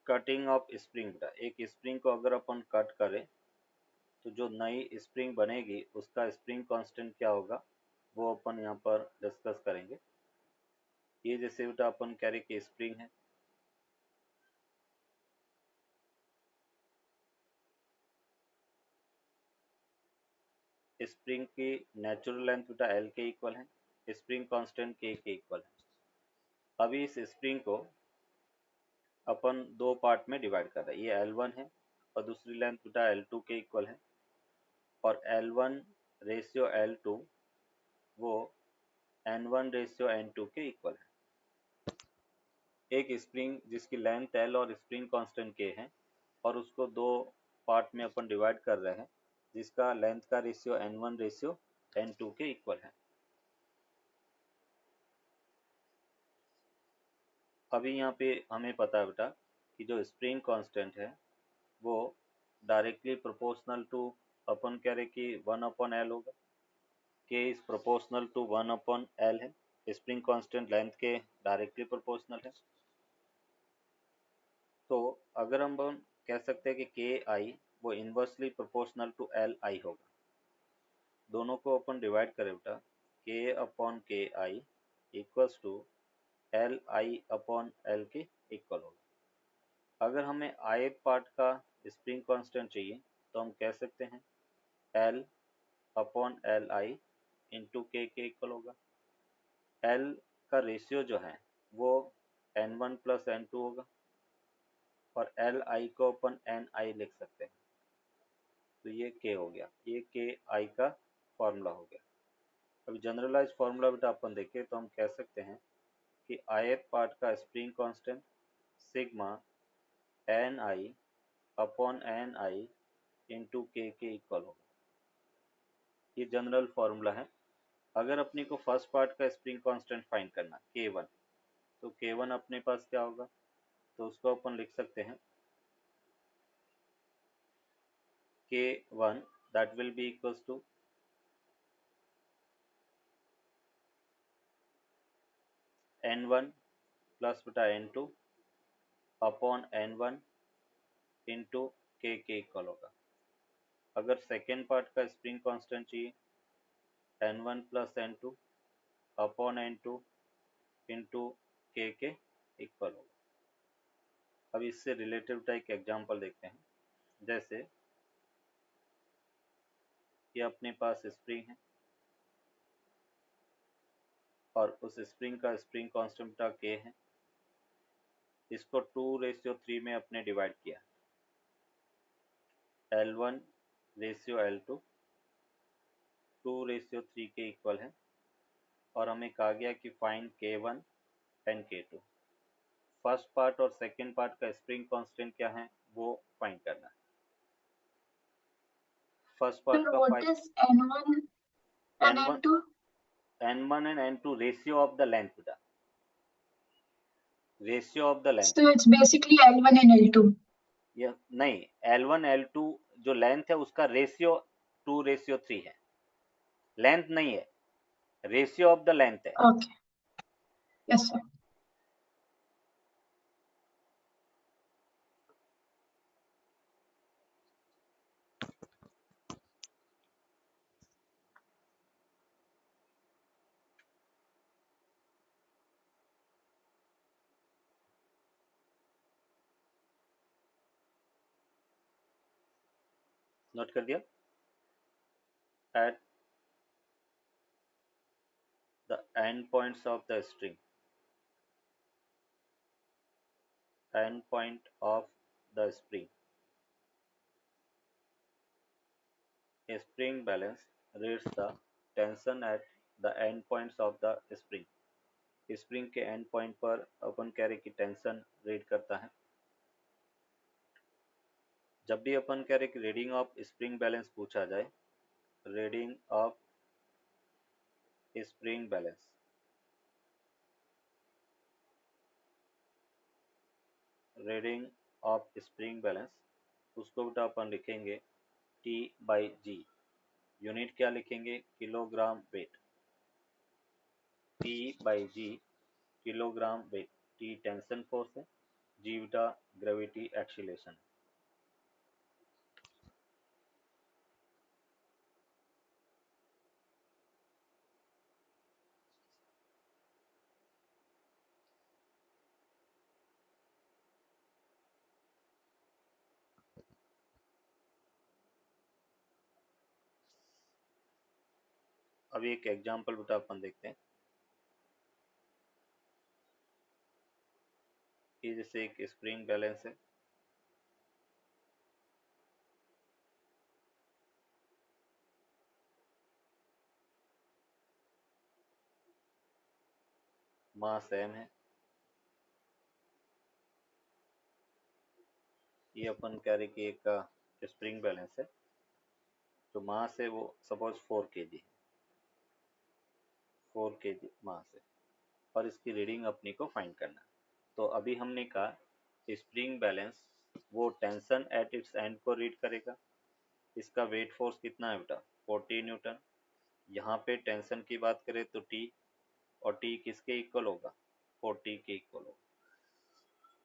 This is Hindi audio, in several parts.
कटिंग ऑफ स्प्रिंग बेटा, एक स्प्रिंग को अगर अपन कट करें तो जो नई स्प्रिंग बनेगी उसका स्प्रिंग कांस्टेंट क्या होगा वो अपन यहाँ पर डिस्कस करेंगे। ये जैसे बेटा अपन कह रहे कि स्प्रिंग है, स्प्रिंग की नेचुरल लेंथ बेटा एल के इक्वल है, स्प्रिंग कांस्टेंट के इक्वल है। अभी इस स्प्रिंग को अपन दो पार्ट में डिवाइड कर रहे हैं, ये L1 है और दूसरी लेंथ बेटा L2 के इक्वल है, और L1 रेशियो L2 वो N1 रेशियो N2 के इक्वल है। एक स्प्रिंग जिसकी लेंथ L और स्प्रिंग कांस्टेंट K है और उसको दो पार्ट में अपन डिवाइड कर रहे हैं जिसका लेंथ का रेशियो N1 रेशियो N2 के इक्वल है। अभी यहाँ पे हमें पता है बेटा कि जो स्प्रिंग कांस्टेंट है वो डायरेक्टली प्रोपोर्शनल टू अपन कह रहे कि 1/L होगा, K is proportional to 1/L है, स्प्रिंग कांस्टेंट लेंथ के डायरेक्टली प्रोपोर्शनल है। तो अगर हम कह सकते हैं कि KI वो इन्वर्सली प्रोपोर्शनल टू LI होगा। दोनों को अपन डिवाइड करें बेटा, K/KI इक्वल्स टू LI/L के इक्वल होगा। अगर हमें ith पार्ट का स्प्रिंग कांस्टेंट चाहिए तो हम कह सकते हैं L/Li इंटू K के इक्वल होगा। L का रेशियो जो है वो N1 प्लस N2 होगा और Li को अपन Ni लिख सकते हैं, तो ये K हो गया, ये KI का फॉर्मूला हो गया। अभी जनरलाइज फॉर्मूला बेटा अपन देखें तो हम कह सकते हैं कि ith पार्ट का spring constant sigma Ni/Ni into K के इक्वल होगा। ये जनरल फॉर्मूला है। अगर अपने को फर्स्ट पार्ट का स्प्रिंग कांस्टेंट फाइंड करना K1, तो K1 अपने पास क्या होगा, तो उसको अपन लिख सकते हैं K1 that will be equals to N1 plus बेटा N2 upon N1 into K के इक्वल होगा। अगर सेकेंड पार्ट का स्प्रिंग कांस्टेंट चाहिए N1 plus N2 upon N2 into K के इक्वल होगा। अब इससे रिलेटेड एक एग्जांपल देखते हैं। जैसे ये अपने पास स्प्रिंग है और उस स्प्रिंग का स्प्रिंग कांस्टेंट का K है, इसको 2/3 में अपने डिवाइड किया, L1 रेशियो L2 2/3 के इक्वल है, और हमें कहा गया कि find K1 and K2। First part और सेकेंड पार्ट का स्प्रिंग कांस्टेंट क्या है वो फाइंड करना है। फर्स्ट पार्ट का what is N1 and N1 N2? N1 and N2 ratio of the length बेटा, ratio of the length. So it's basically L1 and L2. ये नहीं, L1 L2 जो लेंथ है उसका रेशियो 2/3 है, लेंथ नहीं है, रेशियो ऑफ द लेंथ है। Okay. Yes, sir. नोट कर दिया। At the end points of the string, and point of the spring, spring balance reads the tension at the end points of the spring. Spring के एंड पॉइंट पर अपन कह रहे कि टेंशन रीड करता है। जब भी अपन कह रहे कि रीडिंग ऑफ स्प्रिंग बैलेंस पूछा जाए, reading of spring balance, reading of spring balance, उसको बेटा अपन लिखेंगे T by G। यूनिट क्या लिखेंगे? Kilogram weight. T by G kilogram weight. T tension force है, G बेटा ग्रेविटी एक्सीलरेशन। अभी एक एग्जांपल बेटा अपन देखते हैं कि जैसे एक स्प्रिंग बैलेंस है, मास m है, ये अपन कह रहे कि एक स्प्रिंग बैलेंस है, तो मास है वो सपोज 4 kg है, 4 kg मास है, और इसकी रीडिंग अपनी को फाइंड करना है। तो अभी हमने कहा स्प्रिंग बैलेंस वो टेंशन एट इट्स एंड को रीड करेगा। इसका वेट फोर्स कितना है बेटा? 40 न्यूटन। यहाँ पे टेंशन की बात करें तो T, और T किसके इक्वल होगा? 40 के इक्वल होगा।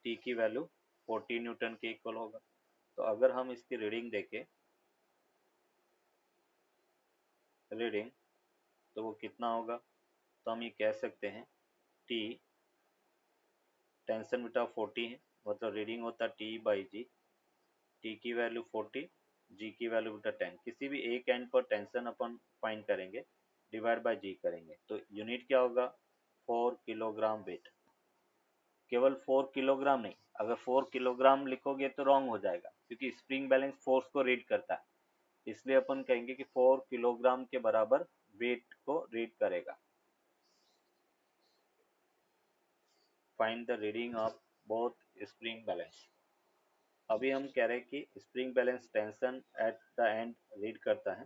T की वैल्यू 40 न्यूटन के इक्वल होगा। तो अगर हम इसकी रीडिंग देखें, रीडिंग तो वो कितना होगा? तो हम ये कह सकते हैं T टेंशन बेटा 40 है, मतलब रीडिंग होता T बाई जी। T की वैल्यू 40, G की वैल्यू बेटा 10। किसी भी एक एंड पर टेंशन अपन फाइंड करेंगे, डिवाइड बाय G करेंगे, तो यूनिट क्या होगा? 4 किलोग्राम वेट। केवल 4 किलोग्राम नहीं, अगर 4 किलोग्राम लिखोगे तो रॉन्ग हो जाएगा, क्योंकि स्प्रिंग बैलेंस फोर्स को रीड करता है। इसलिए अपन कहेंगे कि 4 किलोग्राम के बराबर वेट को रीड करेगा। Find the reading of both spring balance. अभी हम कह रहे हैं कि spring balance tension at the end read करता है,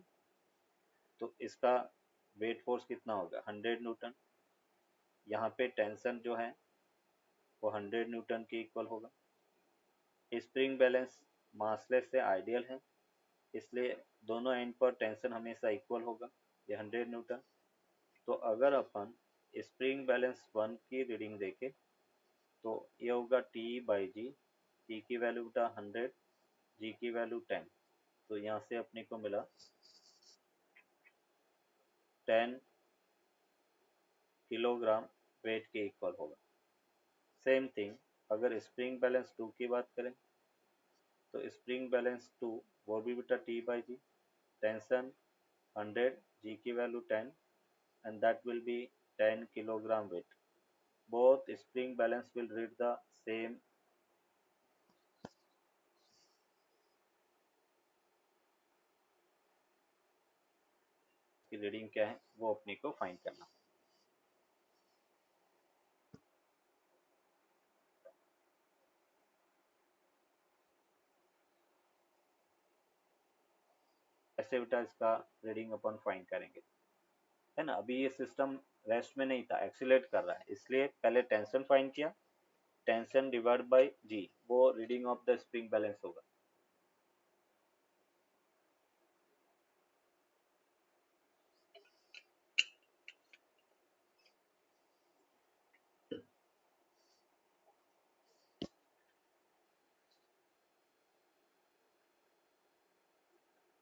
तो इसका वेट फोर्स कितना होगा? 100 न्यूटन। यहाँ पे टेंशन जो है वो 100 न्यूटन के इक्वल होगा। स्प्रिंग बैलेंस मासलेस से आइडियल है, इसलिए दोनों एंड पर टेंशन हमेशा इक्वल होगा, ये 100 न्यूटन। तो अगर अपन स्प्रिंग बैलेंस 1 की रीडिंग देखें तो ये होगा T बाई जी। T की वैल्यू बेटा 100, G की वैल्यू 10। तो यहाँ से अपने को मिला 10 किलोग्राम वेट के इक्वल होगा। सेम थिंग अगर स्प्रिंग बैलेंस 2 की बात करें तो स्प्रिंग बैलेंस 2 वो भी बेटा T by G, tension 100, G की value 10, and that will be 10 kilogram weight. Both spring balance will read the same की रीडिंग क्या है वो अपने को फाइंड करना। ऐसे बेटा इसका रीडिंग अपन फाइंड करेंगे, है ना। अभी ये सिस्टम रेस्ट में नहीं था, एक्सीलरेट कर रहा है, इसलिए पहले टेंशन फाइंड किया, टेंशन डिवाइड बाय जी, वो reading of the spring balance होगा।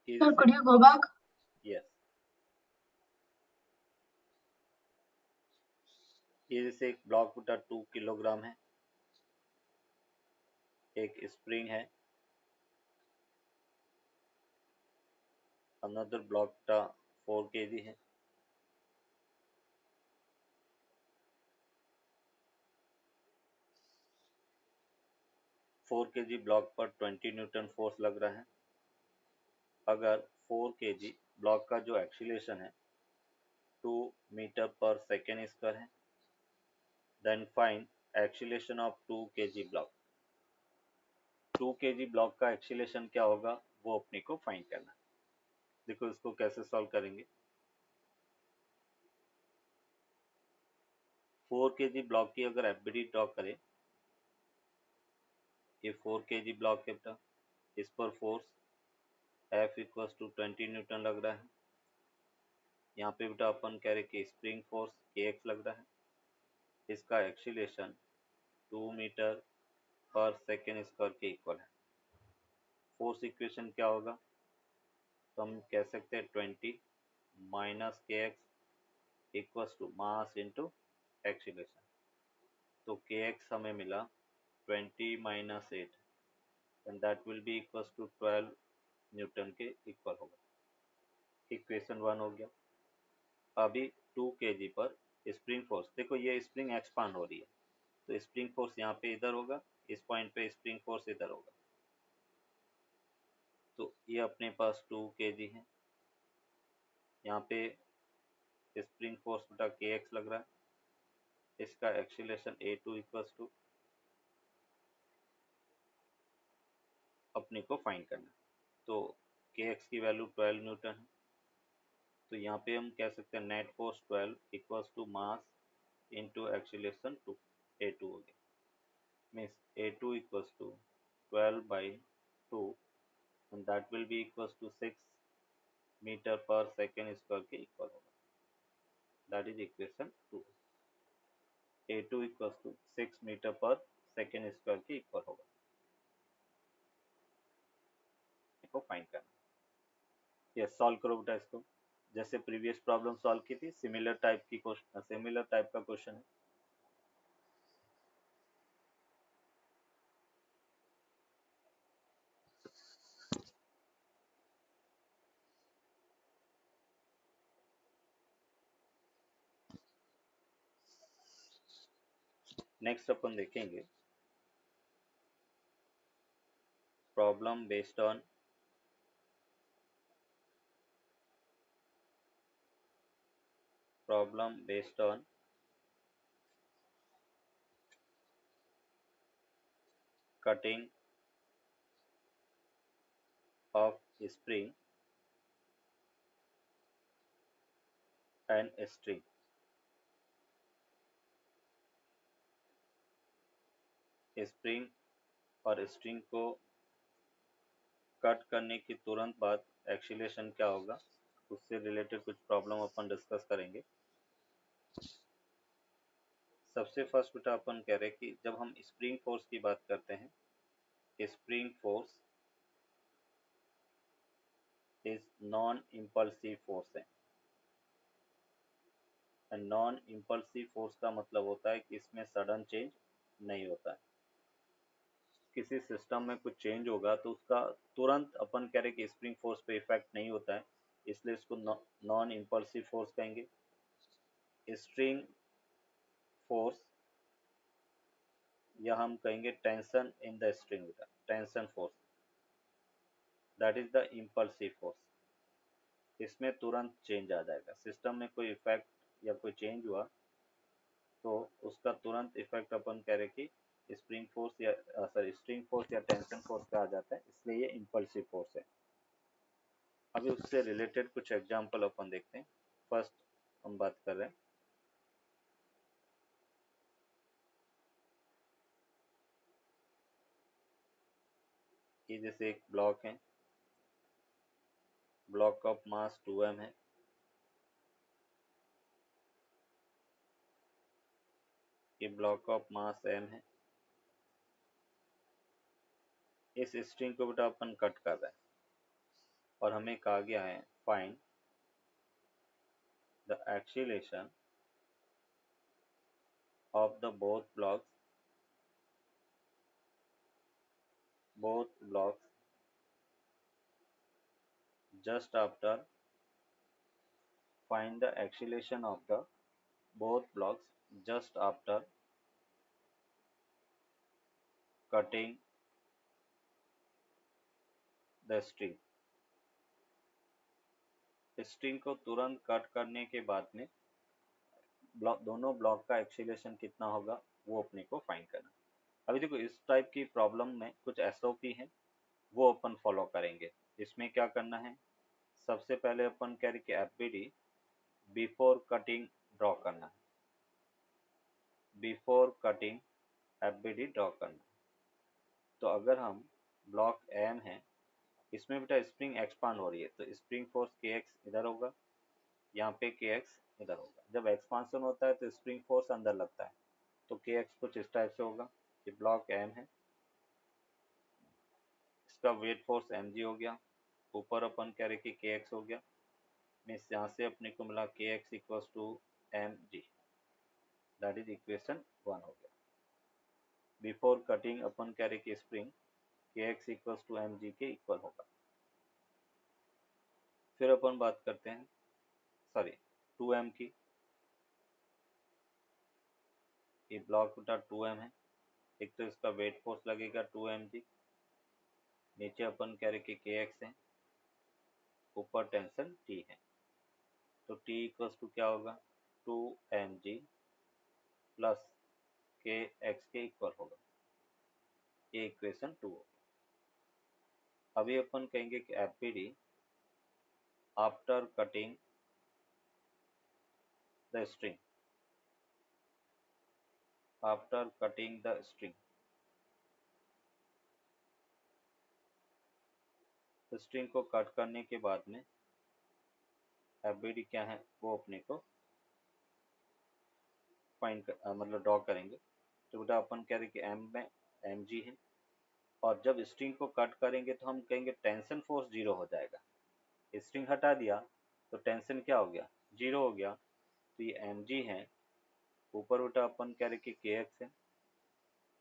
Sir, could you go back? Yes, ये जैसे एक ब्लॉक बेटा 2 किलोग्राम है, एक स्प्रिंग है, अनदर ब्लॉक बेटा 4 kg है, 4 kg ब्लॉक पर 20 न्यूटन फोर्स लग रहा है। अगर 4 kg ब्लॉक का जो एक्सीलरेशन है 2 मीटर पर सेकेंड स्क्वायर है, then find acceleration of 2 kg block. 2 kg block का एक्सीलरेशन क्या होगा वो अपने को फाइंड करना है। देखो इसको कैसे सॉल्व करेंगे। 4 kg ब्लॉक की अगर एफबीडी ड्रॉ करें, ये 4 kg ब्लॉक है बेटा, इस पर force F equals to 20 newton लग रहा है। यहाँ पे बेटा अपन कह रहे कि स्प्रिंग फोर्स kx लग रहा है, इसका acceleration 2 metre per second square के इक्वल है। फोर्स इक्वेशन क्या होगा, तो हम कह सकते हैं 20 minus kx equals to mass into acceleration. तो kx हमें मिला 20 minus 8 and that will be equals to 12 newton के इक्वल होगा। इक्वेशन 1 हो गया। अभी 2 kg पर स्प्रिंग फोर्स, देखो ये स्प्रिंग एक्सपांड हो रही है, तो स्प्रिंग फोर्स यहाँ पे इधर होगा, इस पॉइंट पे स्प्रिंग फोर्स इधर होगा। तो ये अपने पास 2 kg है। यहाँ पे स्प्रिंग फोर्स बेटा kx लग रहा है, इसका एक्सीलरेशन a2 इक्वल्स टू अपने को फाइंड करना है। तो kx की वैल्यू 12 न्यूटन है, तो यहाँ पे हम कह सकते हैं net force 12 equals to mass into acceleration 2 a2 हो गया। Means a2 equals to 12 by 2 and that will be equals to 6 meter per second square के इक्वल होगा। That is equation 2। a2 equals to 6 meter per second square के इक्वल होगा। इसको फाइंड करना। ये सॉल्व करो बेटा इसको, जैसे प्रीवियस प्रॉब्लम सॉल्व की थी, सिमिलर टाइप की क्वेश्चन, सिमिलर टाइप का क्वेश्चन है। नेक्स्ट अपन देखेंगे problem based on cutting of spring and string। Spring और स्ट्रिंग को कट करने के तुरंत बाद एक्सीलरेशन क्या होगा, उससे रिलेटेड कुछ प्रॉब्लम अपन डिस्कस करेंगे। सबसे फर्स्ट बेटा अपन कह रहे हैं कि जब हम स्प्रिंग फोर्स की बात करते हैं, spring force is non impulsive force है। नॉन इम्पल्सिव फोर्स का मतलब होता है कि इसमें सडन चेंज नहीं होता है। किसी सिस्टम में कुछ चेंज होगा तो उसका तुरंत अपन कह रहे कि स्प्रिंग फोर्स पे इफेक्ट नहीं होता है, इसलिए इसको नॉन इम्पल्सिव फोर्स कहेंगे। स्ट्रिंग फोर्स या हम कहेंगे tension in the string, tension force, that is the impulsive force. इसमें तुरंत चेंज आ जाएगा, सिस्टम में कोई इफेक्ट या कोई चेंज हुआ तो उसका तुरंत इफेक्ट अपन कह रहे कि स्प्रिंग फोर्स या स्ट्रिंग फोर्स या टेंशन फोर्स पे आ जाता है, इसलिए ये इम्पल्सिव फोर्स है। अभी उससे रिलेटेड कुछ एग्जांपल अपन देखते हैं। फर्स्ट हम बात कर रहे हैं कि जैसे एक ब्लॉक है, ब्लॉक ऑफ मास 2m है, ये ब्लॉक ऑफ मास m है। इस स्ट्रिंग को बेटा अपन कट कर रहे हैं और हमें कहा गया है find the acceleration of the both blocks just after find the acceleration of the both blocks just after cutting the string। String को तुरंत कट करने के बाद में दोनों ब्लॉक का एक्सीलरेशन कितना होगा वो अपने को फाइंड करना। अभी देखो इस टाइप की प्रॉब्लम में कुछ एसओपी है, वो अपन फॉलो करेंगे। इसमें क्या करना है, सबसे पहले अपन कह रहे कि एफबीडी बिफोर कटिंग ड्रॉ करना है, बिफोर कटिंग एफबीडी ड्रॉ करना है। तो अगर हम ब्लॉक एम है, इसमें बेटा स्प्रिंग एक्सपांड हो रही है तो स्प्रिंग फोर्स kx इधर होगा, यहाँ पे kx इधर होगा। जब एक्सपांशन होता है तो स्प्रिंग फोर्स अंदर लगता है तो kx कुछ इस टाइप से होगा। ये ब्लॉक m है, इसका वेट फोर्स mg हो गया, ऊपर अपन कह रहे कि kx हो गया, मीन्स यहाँ से अपने को मिला kx equals to mg, that is equation 1 हो गया। बिफोर कटिंग अपन कह रहे कि spring kx equals to mg के इक्वल होगा। फिर अपन बात करते हैं सॉरी 2m की। ये ब्लॉक बेटा 2m है, एक तो इसका वेट फोर्स लगेगा 2mg, नीचे अपन कह रहे कि kx है, ऊपर टेंशन t है, तो t इक्वल्स टू क्या होगा 2mg प्लस kx के इक्वल होगा। ये इक्वेशन 2 होगा। अभी अपन कहेंगे कि FBD after cutting the string, after cutting the string, string को कट करने के बाद में एफबीडी क्या है वो अपने को मतलब ड्रॉ करेंगे। तो बेटा अपन कह रहे कि एम में mg है, और जब स्ट्रिंग को कट करेंगे तो हम कहेंगे टेंशन फोर्स जीरो हो जाएगा। स्ट्रिंग हटा दिया तो टेंशन क्या हो गया, जीरो हो गया। तो ये mg है, ऊपर बेटा अपन कह रहे कि kx है,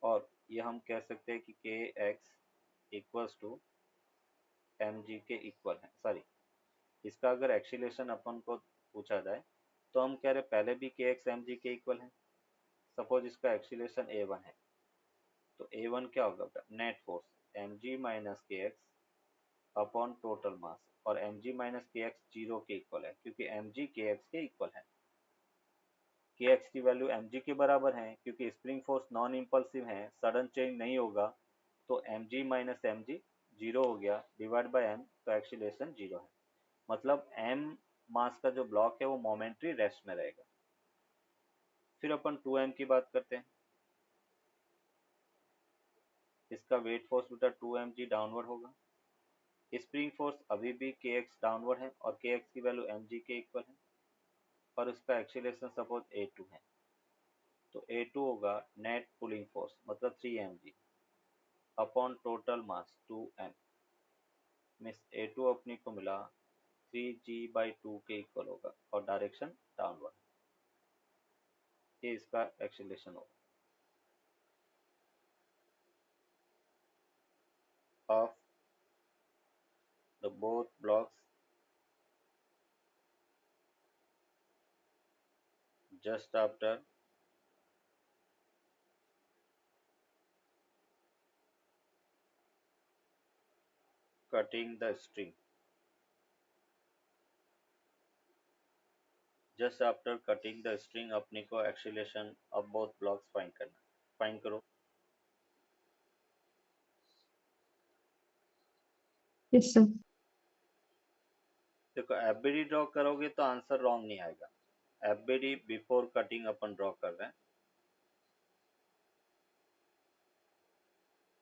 और ये हम कह सकते हैं कि kx इक्वल्स टू mg के इक्वल है। सॉरी, इसका अगर एक्सीलेशन अपन को पूछा जाए तो हम कह रहे पहले भी kx mg के इक्वल है। सपोज इसका एक्सीलेशन a1 है, तो a1 क्या होगा बेटा, net force mg minus kx upon total mass, और mg माइनस kx जीरो के इक्वल है क्योंकि mg kx के इक्वल है। kx की वैल्यू mg के बराबर है क्योंकि स्प्रिंग फोर्स नॉन इम्पल्सिव है, सडन चेंज नहीं होगा, तो mg माइनस mg जीरो हो गया, डिवाइड बाय m, तो एक्सीलेशन जीरो है। मतलब m मास का जो ब्लॉक है वो मोमेंट्री रेस्ट में रहेगा। फिर अपन 2m की बात करते हैं। इसका वेट फोर्स बेटा 2mg डाउनवर्ड होगा। स्प्रिंग फोर्स अभी भी kx डाउनवर्ड है और kx की वैल्यू mg के इक्वल है, और उसका एक्सीलरेशन सपोज a2 है, तो a2 होगा नेट पुलिंग फोर्स मतलब 3mg upon total mass 2m, means a2 अपने को मिला 3g/2 के इक्वल होगा और डायरेक्शन डाउनवर्ड। ये इसका एक्सीलरेशन होगा of the both blocks just after cutting the string, just after cutting the string अपने को acceleration of both blocks find करना। फाइंड करो। Yes sir. देखो एफबीडी ड्रॉ करोगे तो आंसर रॉन्ग नहीं आएगा। एफबीडी बिफोर कटिंग अपन ड्रॉ कर रहे हैं,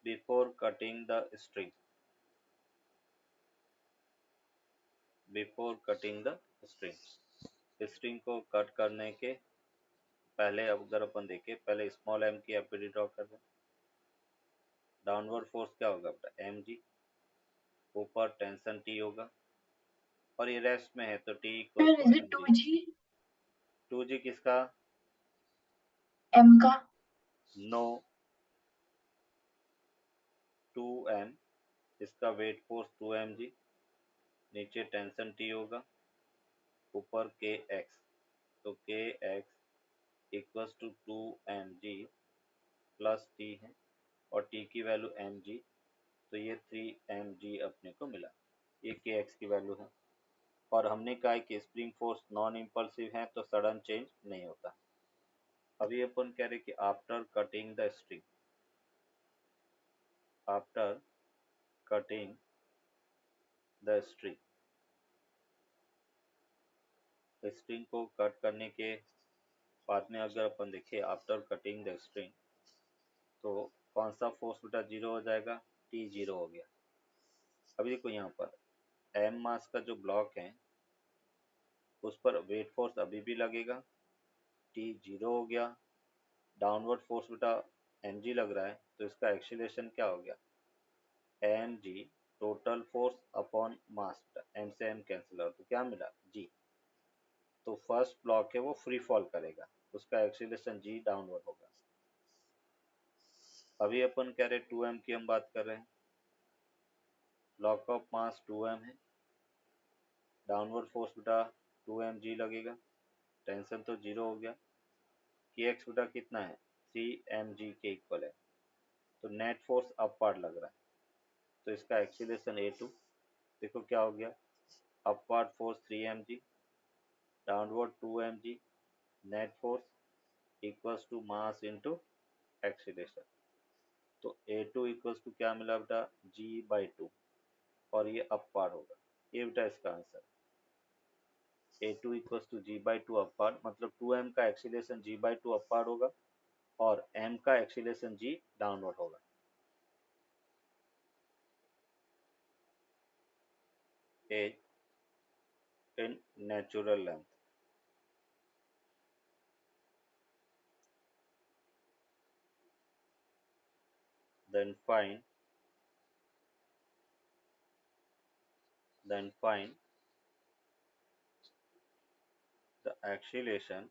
before cutting the string, before cutting the string, string को कट करने के पहले अगर अपन देखें, पहले स्मॉल m की एफबीडी ड्रॉ कर रहे हैं। डाउनवर्ड फोर्स क्या होगा बेटा mg, ऊपर टेंशन t होगा, और ये रेस्ट में है तो t equals sir two is it mg। 2g 2g किसका, m का? नो 2m, इसका वेट फोर्स 2mg, नीचे टेंशन t होगा, ऊपर kx, तो kx equals to 2mg plus t है, और t की वैल्यू mg, तो ये 3mg अपने को मिला। ये kx की वैल्यू है, और हमने कहा कि स्प्रिंग फोर्स नॉन इम्पल्सिव है तो सडन चेंज नहीं होता। अभी अपन कह रहे कि after cutting the string, after cutting the string, string को कट करने के बाद में अगर अपन देखें आफ्टर कटिंग द स्ट्रिंग, तो कौन सा फोर्स बेटा जीरो हो जाएगा, टी जीरो हो गया। अभी देखो यहाँ पर एम मास का जो ब्लॉक है उस पर वेट फोर्स अभी भी लगेगा, टी 0 हो गया, डाउनवर्ड फोर्स बेटा mg लग रहा है, तो इसका एक्सीलरेशन क्या हो गया, mg total force upon mass, m से m कैंसिल हो तो क्या मिला g। तो फर्स्ट ब्लॉक है वो फ्री फॉल करेगा, उसका एक्सीलरेशन g डाउनवर्ड होगा। अभी अपन कह रहे 2m की हम बात कर रहे हैं, ब्लॉक ऑफ मास 2m है, डाउनवर्ड फोर्स बेटा 2mg लगेगा, टेंशन तो 0 हो गया, kx बेटा कितना है 3mg के इक्वल है, तो नेट फोर्स अपवार्ड लग रहा है, तो इसका एक्सीलरेशन a2 देखो क्या हो गया, upward force 3mg, downward 2mg, net force equals to mass into acceleration, तो a2 इक्वल्स टू क्या मिला बेटा g/2, और ये अपवार्ड होगा, ये बेटा इसका answer, a2 equals to g/2 upward, मतलब 2m का एक्सीलरेशन g/2 अपवार्ड होगा और m का एक्सीलरेशन g डाउनवर्ड होगा। A in natural length, then find the acceleration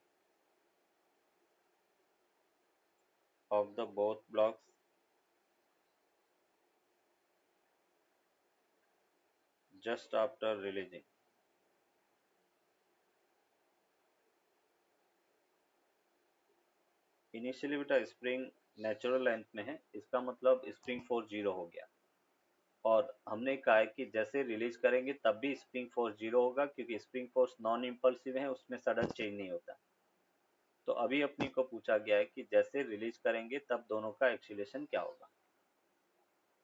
of the both blocks just after releasing। Initially बेटा स्प्रिंग नेचुरल लेंथ में है, इसका मतलब स्प्रिंग फोर्स 0 हो गया, और हमने कहा है कि जैसे रिलीज करेंगे तब भी स्प्रिंग फोर्स 0 होगा, क्योंकि स्प्रिंग फोर्स नॉन इम्पल्सिव है, उसमें सडन चेंज नहीं होता। तो अभी अपनी को पूछा गया है कि जैसे रिलीज करेंगे तब दोनों का एक्सीलरेशन क्या होगा।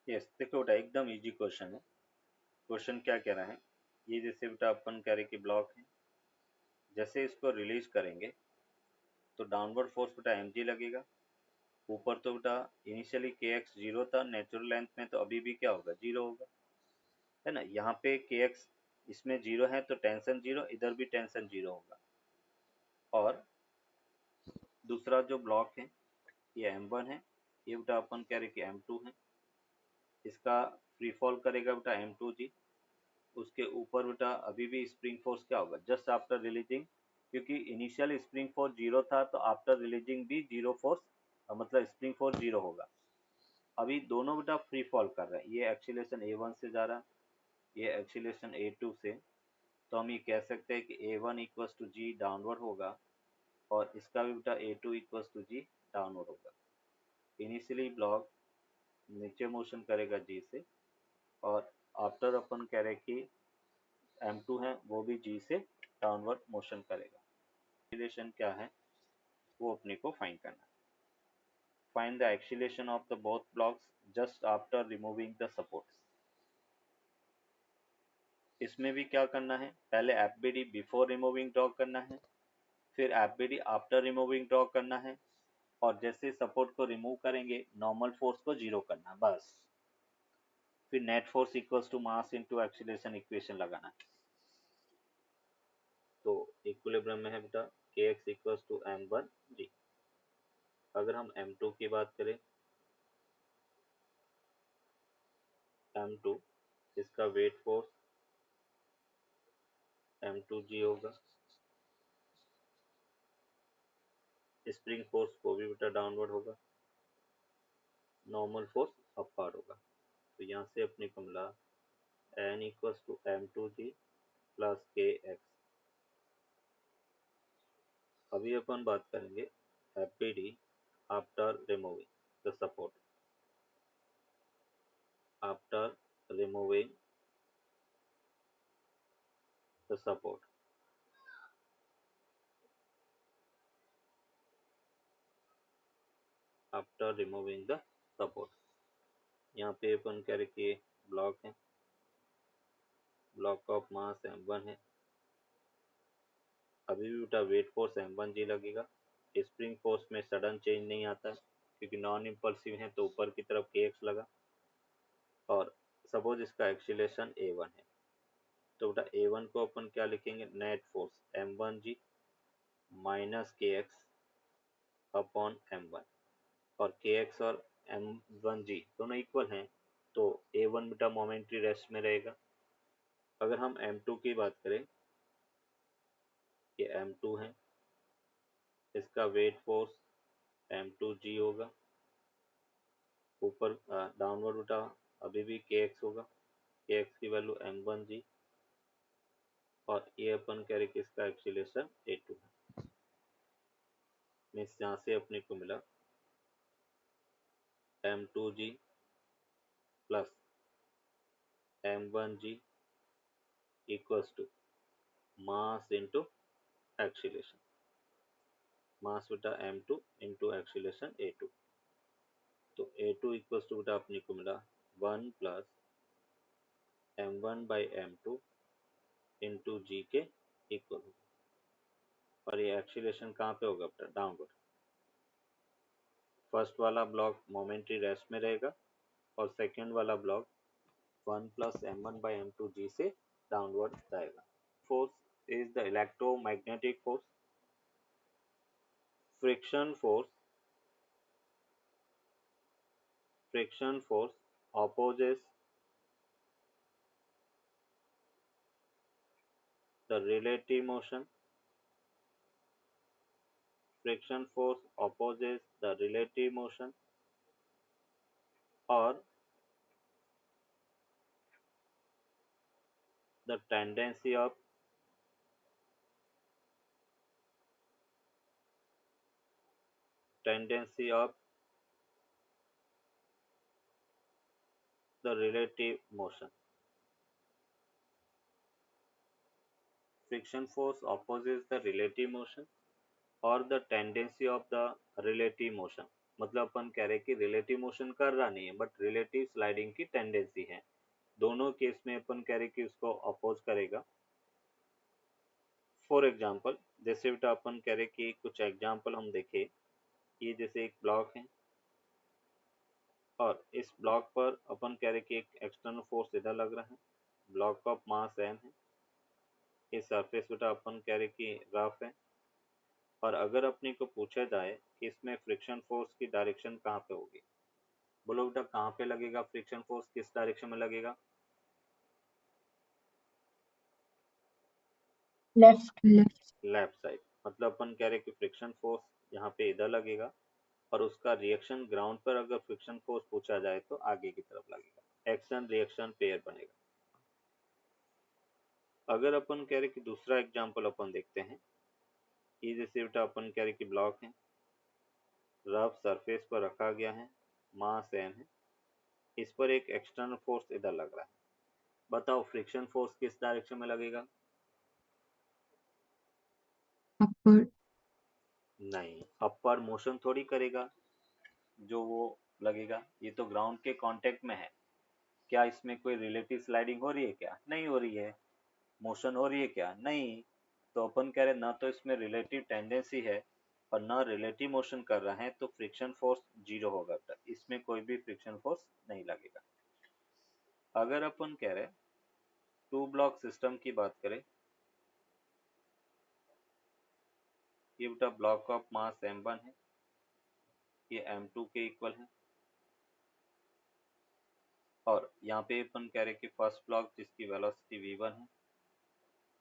यस देखो बेटा एकदम इजी क्वेश्चन है। क्वेश्चन क्या कह रहा है, ये जैसे बेटा अपन कह रहे कि ब्लॉक है, जैसे इसको रिलीज करेंगे तो डाउनवर्ड फोर्स बेटा mg लगेगा, ऊपर तो बेटा इनिशियली kx 0 था नेचुरल लेंथ में, तो अभी भी क्या होगा 0 होगा, है ना। यहाँ पे kx इसमें 0 है तो टेंशन 0, इधर भी टेंशन 0 होगा। और दूसरा जो ब्लॉक है ये m1 है, ये बेटा अपन कह रहे कि m2 है, इसका फ्री फॉल करेगा बेटा m2g, उसके ऊपर बेटा अभी भी स्प्रिंग फोर्स क्या होगा जस्ट आफ्टर रिलीजिंग, क्योंकि इनिशियल स्प्रिंग फोर्स 0 था तो आफ्टर रिलीजिंग भी 0 फोर्स, मतलब स्प्रिंग फोर्स 0 होगा। अभी दोनों बेटा फ्री फॉल कर रहे हैं, ये एक्सीलरेशन a1 से जा रहा है, ये एक्सीलरेशन a2 से, तो हम ये कह सकते हैं कि a1 equals to g downward होगा, और इसका भी बेटा a2 equals to g downward होगा। इनिशियली ब्लॉक नीचे मोशन करेगा जी से, और आफ्टर अपन कह रहे कि m2 है वो भी g से डाउनवर्ड मोशन करेगा। एक्सीलरेशन क्या है वो अपने को फाइंड करना है। Find the acceleration of the both blocks just after removing the supports. इसमें भी क्या करना है, पहले एफबीडी बिफोर रिमूविंग ड्रॉ करना है, फिर एफबीडी आफ्टर रिमूविंग ड्रॉ करना है, और जैसे सपोर्ट को रिमूव करेंगे नॉर्मल फोर्स को 0 करना बस, फिर net force equals to mass into acceleration equation लगाना है। तो इक्विलिब्रियम में है बेटा kx इक्वल्स टू m1g। अगर हम m2 की बात करें, m2 इसका वेट फोर्स m2g होगा, स्प्रिंग फोर्स को भी बेटा डाउनवर्ड होगा, नॉर्मल फोर्स अपवार्ड होगा। तो यहाँ से अपने को मिला n equals to m2g plus kx। अभी अपन बात करेंगे FBD after removing the support, after removing the support, after removing the support. यहाँ पे अपन कह रहे कि ब्लॉक है, ब्लॉक ऑफ मास m1 है, अभी भी बेटा वेट फोर्स m1g लगेगा, स्प्रिंग फोर्स में सडन चेंज नहीं आता है क्योंकि नॉन इम्पल्सिव है, तो ऊपर की तरफ kx लगा, और सपोज इसका एक्सीलरेशन a1 है, तो बेटा a1 को अपन क्या लिखेंगे, net force m1g minus kx upon m1, और kx और m1g दोनों इक्वल हैं, तो a1 बेटा मोमेंट्री रेस्ट में रहेगा। अगर हम m2 की बात करें, ये m2 है, इसका वेट फोर्स m2g होगा, ऊपर डाउनवर्ड बेटा अभी भी kx होगा, kx की वैल्यू m1g, और ये अपन कह रहे कि इसका एक्सीलरेशन a2 है। मीन्स यहाँ से अपने को मिला m2g plus m1g equals to mass into acceleration, mass बेटा m2 इंटू एक्सीलरेशन a2, तो a2 इक्वल्स टू बेटा अपने को मिला 1 plus m1 by m2 into g के इक्वल होगा, और ये एक्सीलरेशन कहाँ पे होगा बेटा, डाउनवर्ड। फर्स्ट वाला ब्लॉक मोमेंट्री रेस्ट में रहेगा, और सेकेंड वाला block 1 plus m1 by m2 g से डाउनवर्ड जाएगा। Force is the electromagnetic force, friction force opposes the relative motion, friction force opposes the relative motion, or the tendency of the relative motion. Friction force opposes the relative motion और the tendency of the relative motion, मतलब अपन कह रहे कि रिलेटिव मोशन कर रहा नहीं है बट रिलेटिव स्लाइडिंग की टेंडेंसी है। दोनों केस में अपन कह रहे कि उसको अपोज करेगा। फॉर एग्जांपल, जैसे बेटा अपन कह रहे कि कुछ एग्जांपल हम देखें, ये जैसे एक ब्लॉक है, और इस ब्लॉक पर अपन कह रहे कि एक एक्सटर्नल फोर्स इधर लग रहा है, ब्लॉक ऑफ मास m है, ये सरफेस बेटा अपन कह रहे कि रफ है, और अगर अपने को पूछा जाए कि इसमें फ्रिक्शन फोर्स की डायरेक्शन कहाँ पे होगी, बोलो बेटा कहाँ पे लगेगा फ्रिक्शन फोर्स, किस डायरेक्शन में लगेगा, लेफ्ट। Left side. मतलब अपन कह रहे कि फ्रिक्शन फोर्स यहाँ पे इधर लगेगा, और उसका रिएक्शन ग्राउंड पर अगर फ्रिक्शन फोर्स पूछा जाए तो आगे की तरफ लगेगा, एक्शन रिएक्शन पेयर बनेगा। अगर अपन कह रहे कि दूसरा एग्जाम्पल अपन देखते हैं, ये जैसे बेटा अपन कह रहे कि ब्लॉक है, रफ सरफेस पर रखा गया है, मास m है, इस पर एक एक्सटर्नल फोर्स इधर लग रहा है, बताओ फ्रिक्शन फोर्स किस डायरेक्शन में लगेगा, अपर। नहीं, अपर मोशन थोड़ी करेगा जो वो लगेगा, ये तो ग्राउंड के कांटेक्ट में है। क्या इसमें कोई रिलेटिव स्लाइडिंग हो रही है, क्या नहीं हो रही है, मोशन हो रही है क्या, नहीं। तो अपन कह रहे ना तो इसमें रिलेटिव टेंडेंसी है और ना रिलेटिव मोशन कर रहा है, तो फ्रिक्शन फोर्स जीरो होगा, इसमें कोई भी फ्रिक्शन फोर्स नहीं लगेगा। अगर अपन कह रहे टू ब्लॉक सिस्टम की बात करें, ये बेटा ब्लॉक ऑफ मास m1 है, ये m2 के इक्वल है, और यहाँ पे अपन कह रहे कि फर्स्ट ब्लॉक जिसकी वेलोसिटी v1 है,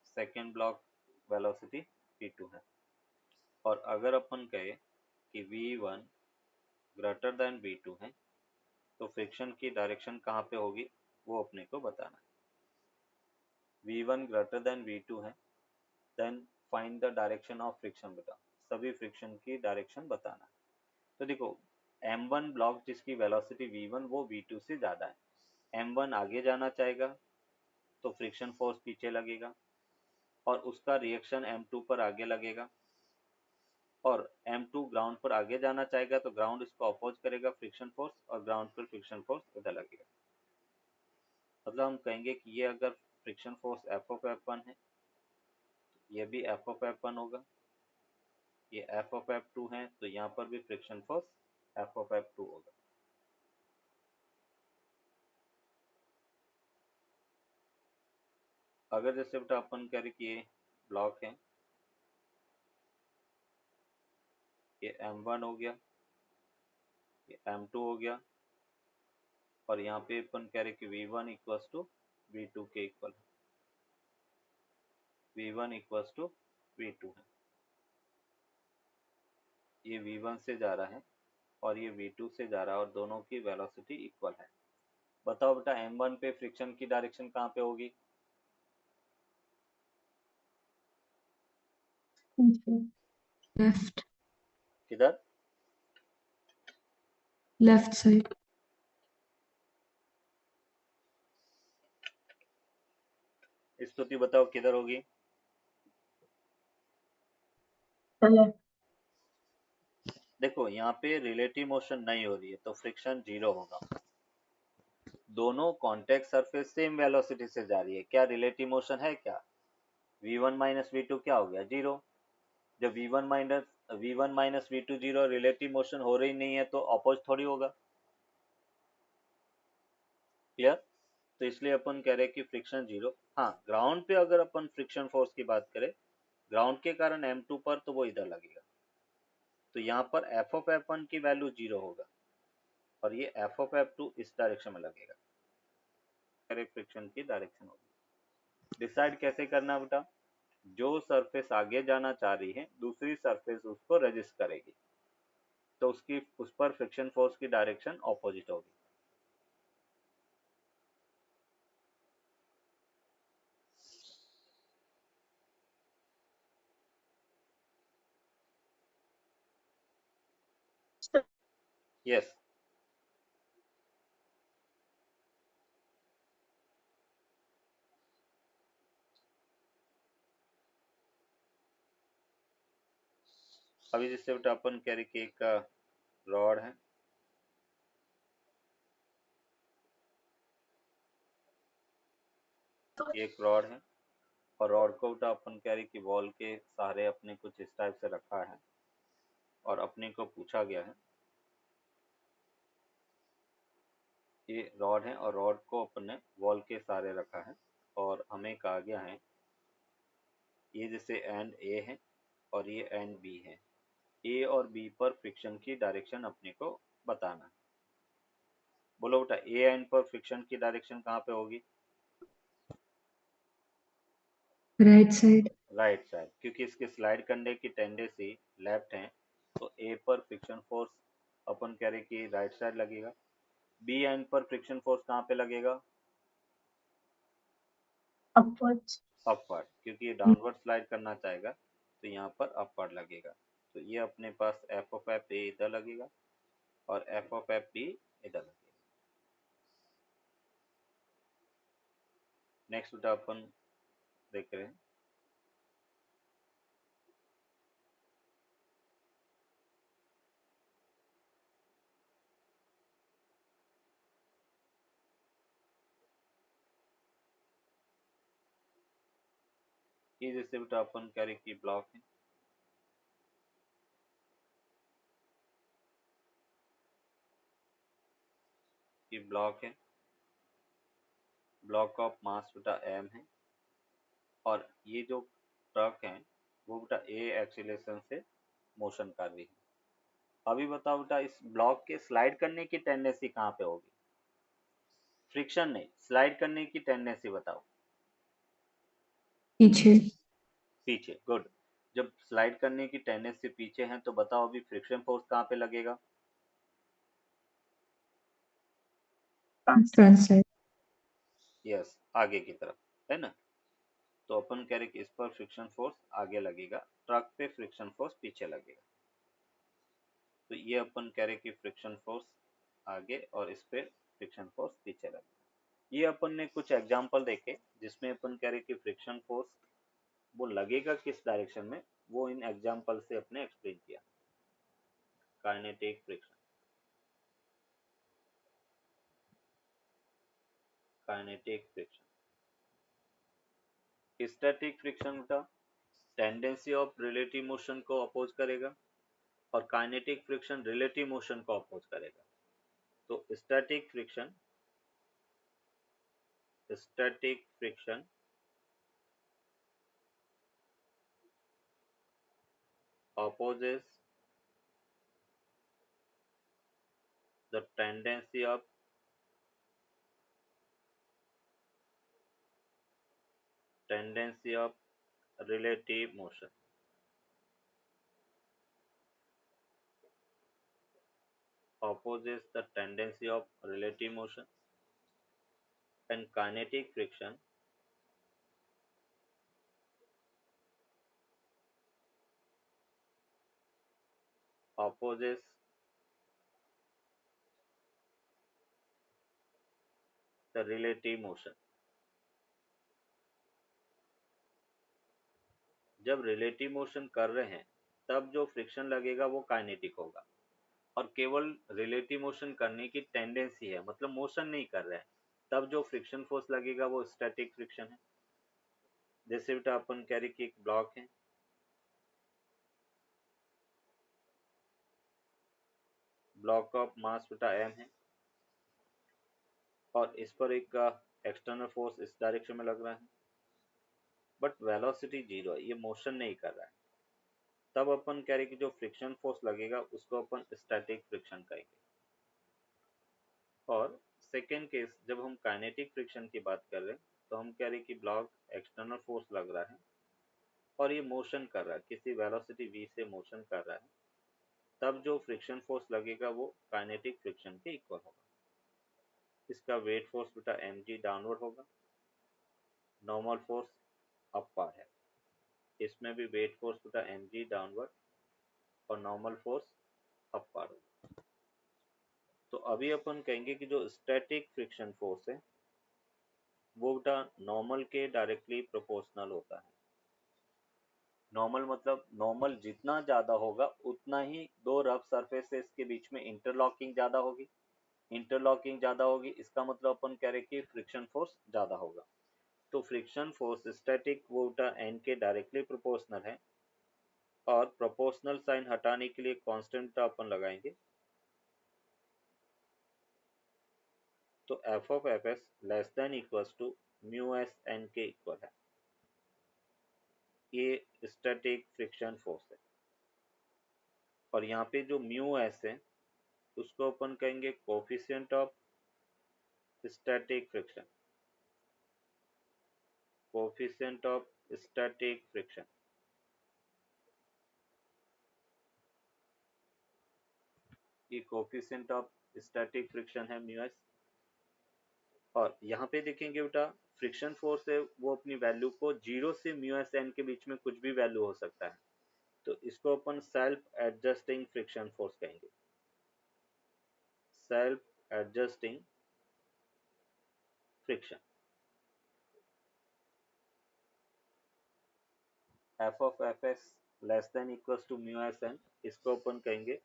सेकेंड ब्लॉक वेलोसिटी v2 है, और अगर अपन कहे कि v1 ग्रेटर देन v2 है, तो फ्रिक्शन की डायरेक्शन कहाँ पे होगी वो अपने को बताना है। v1 ग्रेटर देन v2 है, then find the direction of friction, बेटा सभी फ्रिक्शन की डायरेक्शन बताना है। तो देखो m1 ब्लॉक जिसकी वेलोसिटी v1 वो v2 से ज़्यादा है, m1 आगे जाना चाहेगा तो फ्रिक्शन फोर्स पीछे लगेगा, और उसका रिएक्शन m2 पर आगे लगेगा, और m2 ग्राउंड पर आगे जाना चाहेगा तो ग्राउंड इसको अपोज करेगा फ्रिक्शन फोर्स, और ग्राउंड पर फ्रिक्शन फोर्स इधर लगेगा। मतलब हम कहेंगे कि ये अगर friction force F of F1 है, ये भी एफ ऑफ F1 होगा, ये एफ ऑफ F2 है, तो यहाँ पर भी friction force F of F2 होगा। अगर जैसे बेटा अपन कह रहे कि ये ब्लॉक है, ये M1 हो गया, ये M2 हो गया, और यहाँ पे अपन कह रहे कि V1 इक्वल्स टू V2 के equal, V1 equals to V2 है। ये V1 से जा रहा है और ये V2 से जा रहा है और दोनों की वेलोसिटी इक्वल है। बताओ बेटा M1 पे फ्रिक्शन की डायरेक्शन कहाँ पे होगी? लेफ्ट, किधर? लेफ्ट साइड, स्तुति बताओ किधर होगी? लेफ्ट, देखो यहाँ पे रिलेटिव मोशन नहीं हो रही है तो फ्रिक्शन जीरो होगा। दोनों कॉन्टेक्ट सरफेस सेम वेलोसिटी से जा रही है, क्या रिलेटिव मोशन है क्या? v1 माइनस v2 क्या हो गया? जीरो। जब v1 minus v2 zero, relative motion हो रही नहीं है तो अपोज थोड़ी होगा। क्लियर? तो इसलिए अपन कह रहे हैं कि फ्रिक्शन जीरो। हाँ, ग्राउंड पे अगर अपन फ्रिक्शन फोर्स की बात करें, ग्राउंड के कारण M2 पर, तो वो इधर लगेगा, तो यहाँ पर एफ ऑफ F1 की वैल्यू जीरो होगा और ये एफ ऑफ F2 इस डायरेक्शन में लगेगा। फ्रिक्शन की डायरेक्शन होगी। डिसाइड कैसे करना बेटा? जो सरफेस आगे जाना चाह रही है दूसरी सरफेस उसको रेजिस्ट करेगी, तो उसकी उस पर फ्रिक्शन फोर्स की डायरेक्शन ऑपोजिट होगी। यस। अभी जैसे बेटा अपन कह रहे कि एक रॉड है, एक रॉड है, और रॉड को बेटा अपन कह रहे कि वॉल के सहारे अपने कुछ इस टाइप से रखा है, और अपने को पूछा गया है, ये रॉड है और रॉड को अपन ने वॉल के सहारे रखा है, और हमें कहा गया है ये जैसे एंड ए है और ये एंड बी है, ए और बी पर फ्रिक्शन की डायरेक्शन अपने को बताना है। बोलो बेटा ए एंड पर फ्रिक्शन की डायरेक्शन कहाँ पे होगी? राइट साइड, राइट साइड, क्योंकि इसके स्लाइड करने की टेंडेंसी लेफ्ट है, तो ए पर फ्रिक्शन फोर्स अपन कह रहे कि राइट साइड लगेगा। बी एंड पर फ्रिक्शन फोर्स कहाँ पे लगेगा? अपवर्ड्स, अपवर्ड, क्योंकि ये डाउनवर्ड स्लाइड करना चाहेगा तो यहाँ पर अपवर्ड लगेगा। तो ये अपने पास एफ ऑफ एफ ए इधर लगेगा और एफ ऑफ एफ बी इधर लगेगा। नेक्स्ट बेटा अपन देख रहे हैं कि जैसे बेटा अपन कह रहे कि ब्लॉक है, कि ब्लॉक है, ब्लॉक ऑफ मास बेटा एम है, और ये जो ट्रक है वो बेटा ए एक्सीलरेशन से मोशन कर रही है। अभी बताओ बेटा इस ब्लॉक के स्लाइड करने की टेंडेंसी कहाँ पे होगी? फ्रिक्शन नहीं, स्लाइड करने की टेंडेंसी बताओ। पीछे, पीछे, गुड। जब स्लाइड करने की टेंडेंसी पीछे है तो बताओ अभी फ्रिक्शन फोर्स कहाँ पे लगेगा? फ्रंट साइड, यस, आगे की तरफ, है ना? तो अपन कह रहे कि इस पर फ्रिक्शन फोर्स आगे लगेगा, ट्रक पे फ्रिक्शन फोर्स पीछे लगेगा। तो ये अपन कह रहे कि फ्रिक्शन फोर्स आगे और इस पे फ्रिक्शन फोर्स पीछे लगेगा। ये अपन ने कुछ एग्जांपल देखे जिसमें अपन कह रहे कि फ्रिक्शन फोर्स वो लगेगा किस डायरेक्शन में, वो इन एग्जांपल से अपने एक्सप्लेन किया। Kinetic friction, kinetic friction, static friction का टेंडेंसी ऑफ रिलेटिव मोशन को अपोज करेगा, और काइनेटिक फ्रिक्शन रिलेटिव मोशन को अपोज करेगा। तो static friction opposes the tendency of relative motion. Opposes the tendency of relative motion. And kinetic friction opposes the relative motion. जब रिलेटिव मोशन कर रहे हैं तब जो फ्रिक्शन लगेगा वो काइनेटिक होगा, और केवल रिलेटिव मोशन करने की टेंडेंसी है, मतलब मोशन नहीं कर रहे हैं, तब जो फ्रिक्शन फोर्स लगेगा वो स्टैटिक फ्रिक्शन है। जैसे बेटा अपन कह रहे कि एक ब्लॉक है, ब्लॉक ऑफ मास बेटा m है, और इस पर एक एक्सटर्नल फोर्स इस डायरेक्शन में लग रहा है, बट वेलोसिटी 0 है, ये मोशन नहीं कर रहा है। तब अपन कह रहे कि जो फ्रिक्शन फोर्स लगेगा उसको अपन स्टैटिक फ्रिक्शन कहेंगे। और सेकेंड केस, जब हम काइनेटिक फ्रिक्शन की बात कर रहे हैं तो हम कह रहे कि ब्लॉक एक्सटर्नल फोर्स लग रहा है और ये मोशन कर रहा है, किसी वेलोसिटी v से मोशन कर रहा है, तब जो फ्रिक्शन फोर्स लगेगा वो काइनेटिक फ्रिक्शन के इक्वल होगा। इसका वेट फोर्स बेटा mg डाउनवर्ड होगा, नॉर्मल फोर्स अपवर्ड है, इसमें भी वेट फोर्स बेटा mg डाउनवर्ड और नॉर्मल फोर्स अपवर्ड होगा। तो अभी अपन कहेंगे कि जो स्टैटिक फ्रिक्शन फोर्स है वो बेटा नॉर्मल के डायरेक्टली प्रोपोर्शनल होता है। नॉर्मल मतलब नॉर्मल जितना ज्यादा होगा उतना ही दो रफ सरफेसेस के बीच में इंटरलॉकिंग ज्यादा होगी, इंटरलॉकिंग ज्यादा होगी, इसका मतलब अपन कह रहे कि फ्रिक्शन फोर्स ज्यादा होगा। तो फ्रिक्शन फोर्स स्टैटिक वो बेटा एन के डायरेक्टली प्रोपोर्शनल है, और प्रोपोर्शनल साइन हटाने के लिए कांस्टेंट अपन लगाएंगे, तो F of F S less than equals to mu S N के इक्वल है। ये स्टैटिक फ्रिक्शन फोर्स है, और यहाँ पे जो म्यू एस है उसको अपन कहेंगे coefficient of static friction, coefficient of static friction. ये कोफिशिएंट ऑफ स्टैटिक फ्रिक्शन है म्यू एस। और यहाँ पे देखेंगे बेटा फ्रिक्शन फोर्स है वो अपनी वैल्यू को 0 से म्यू एस एन के बीच में कुछ भी वैल्यू हो सकता है, तो इसको अपन सेल्फ एडजस्टिंग फ्रिक्शन फोर्स कहेंगे, self adjusting friction. F of F S less than equals to mu S N, इसको अपन कहेंगे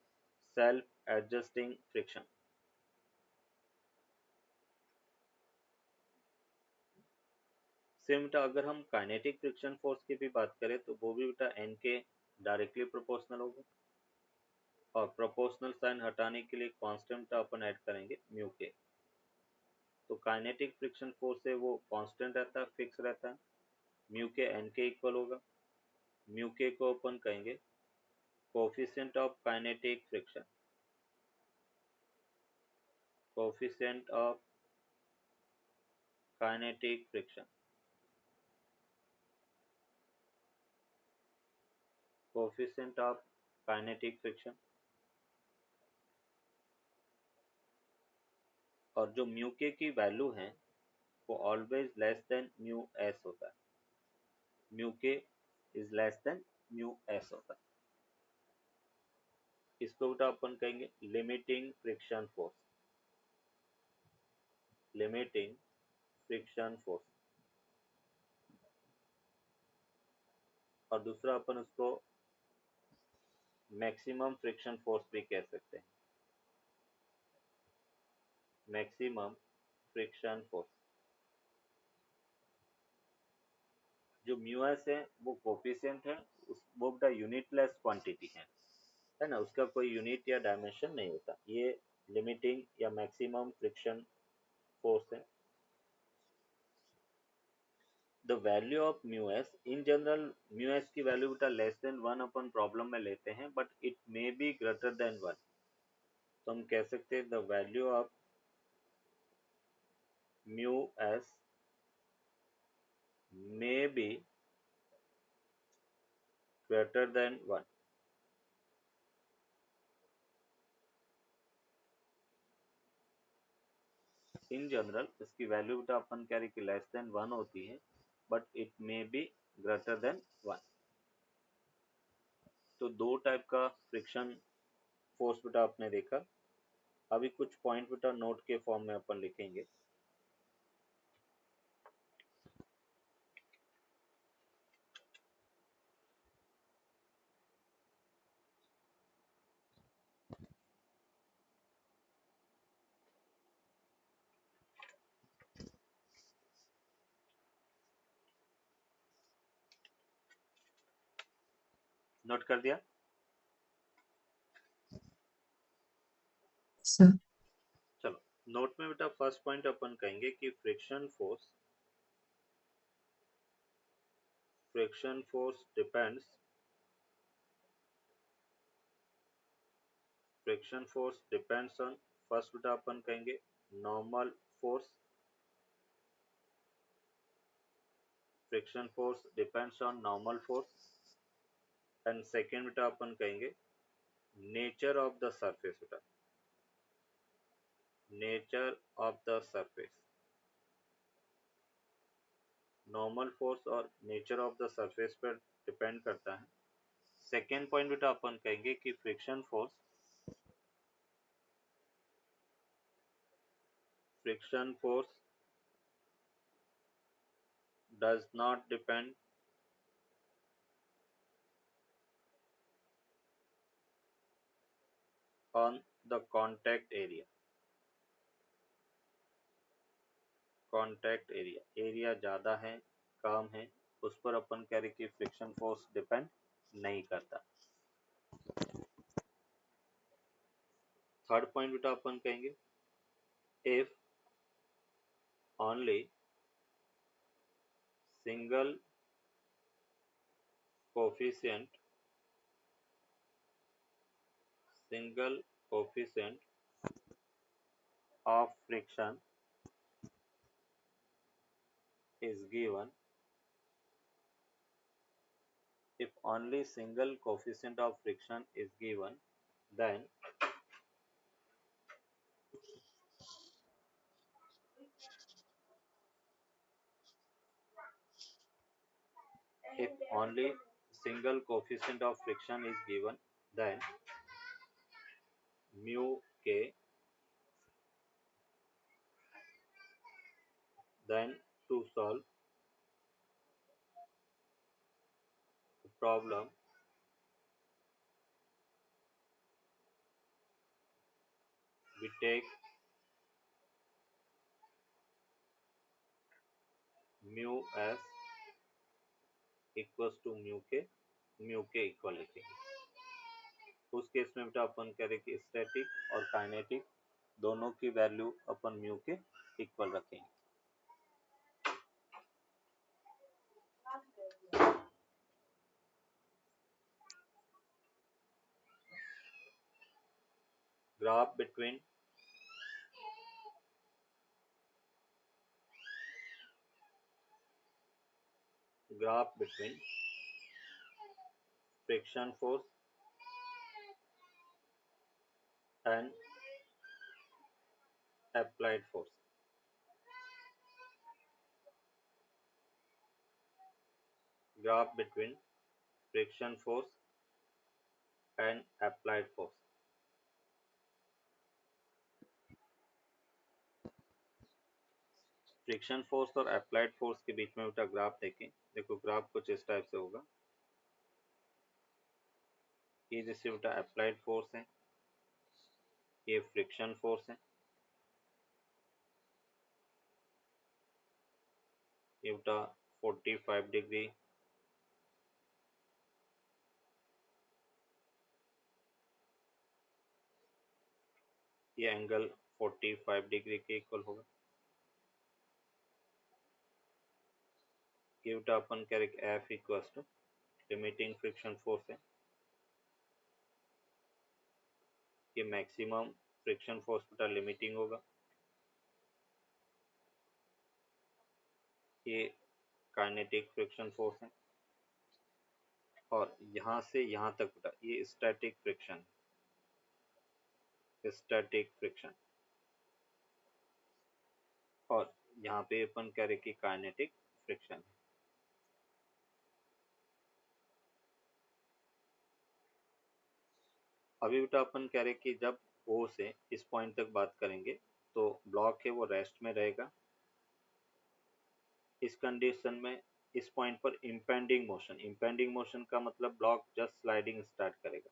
सेल्फ एडजस्टिंग फ्रिक्शन। सेम बेटा अगर हम काइनेटिक फ्रिक्शन फोर्स की भी बात करें तो वो भी बेटा एन के डायरेक्टली प्रोपोर्शनल होगा, और प्रोपोर्शनल साइन हटाने के लिए कांस्टेंट अपन ऐड करेंगे म्यू के। तो काइनेटिक फ्रिक्शन फोर्स है वो कांस्टेंट रहता है, फिक्स रहता है, म्यू के एन के इक्वल होगा। म्यू के को अपन कहेंगे coefficient of kinetic friction, coefficient of kinetic friction, coefficient of kinetic friction. और जो म्यू के की वैल्यू है वो always less than mu S होता है, म्यू के is less than mu S होता है। इसको बेटा अपन कहेंगे limiting friction force, limiting friction force. और दूसरा अपन उसको मैक्सिमम फ्रिक्शन फोर्स भी कह सकते हैं, मैक्सिमम फ्रिक्शन फोर्स। जो म्यू एस है वो कोफिशिएंट है, वो बेटा यूनिटलेस क्वांटिटी है ना, उसका कोई यूनिट या डायमेंशन नहीं होता। ये लिमिटिंग या मैक्सिमम फ्रिक्शन फोर्स है। The value of mu S in general mu S की वैल्यू बेटा लेस देन 1 अपन प्रॉब्लम में लेते हैं, but it may be greater than 1। तो हम कह सकते हैं the value of mu S may be greater than 1। In general इसकी वैल्यू बेटा अपन कह रहे कि लेस देन 1 होती है, but it may be greater than 1। तो दो टाइप का फ्रिक्शन फोर्स बेटा आपने देखा। अभी कुछ पॉइंट बेटा नोट के फॉर्म में अपन लिखेंगे। नोट कर दिया? Sir. चलो, नोट में बेटा फर्स्ट पॉइंट अपन कहेंगे कि friction force depends on, first बेटा अपन कहेंगे normal force. Friction force depends on normal force. And second बेटा अपन कहेंगे नेचर ऑफ द सरफेस बेटा, nature of the surface. Normal force और नेचर ऑफ द सरफेस पर डिपेंड करता है। सेकेंड पॉइंट बेटा अपन कहेंगे कि friction force does not depend on the contact area। Area ज़्यादा है कम है उस पर अपन कह रहे कि फ्रिक्शन फोर्स डिपेंड नहीं करता। थर्ड पॉइंट बेटा अपन कहेंगे if only single coefficient of friction is given, if only single coefficient of friction is given, then if only single coefficient of friction is given, then mu k, then to solve the problem we take mu s equals to mu k equal लिखेंगे। उस केस में बेटा अपन कह रहे कि स्टैटिक और काइनेटिक दोनों की वैल्यू अपन म्यू के इक्वल रखेंगे। Graph between friction force and applied force। Graph between friction force and applied force। Friction force और अप्लाइड फोर्स के बीच में बेटा ग्राफ देखें। देखो ग्राफ कुछ इस टाइप से होगा। ये जैसे बेटा अप्लाइड फोर्स है, ये फ्रिक्शन फोर्स है, ये बेटा 45 डिग्री, ये एंगल 45 डिग्री के इक्वल होगा। ये बेटा अपन करेंगे F equals to limiting friction force है, ये मैक्सिमम फ्रिक्शन फोर्स बेटा लिमिटिंग होगा, ये काइनेटिक फ्रिक्शन फोर्स है, और यहाँ से यहाँ तक बेटा ये स्टैटिक फ्रिक्शन, स्टैटिक फ्रिक्शन, और यहाँ पे अपन कह रहे कि काइनेटिक फ्रिक्शन है। अभी बेटा अपन कह रहे कि जब O से इस पॉइंट तक बात करेंगे तो ब्लॉक है वो रेस्ट में रहेगा, इस कंडीशन में इस पॉइंट पर इम्पेंडिंग मोशन का मतलब ब्लॉक जस्ट स्लाइडिंग स्टार्ट करेगा,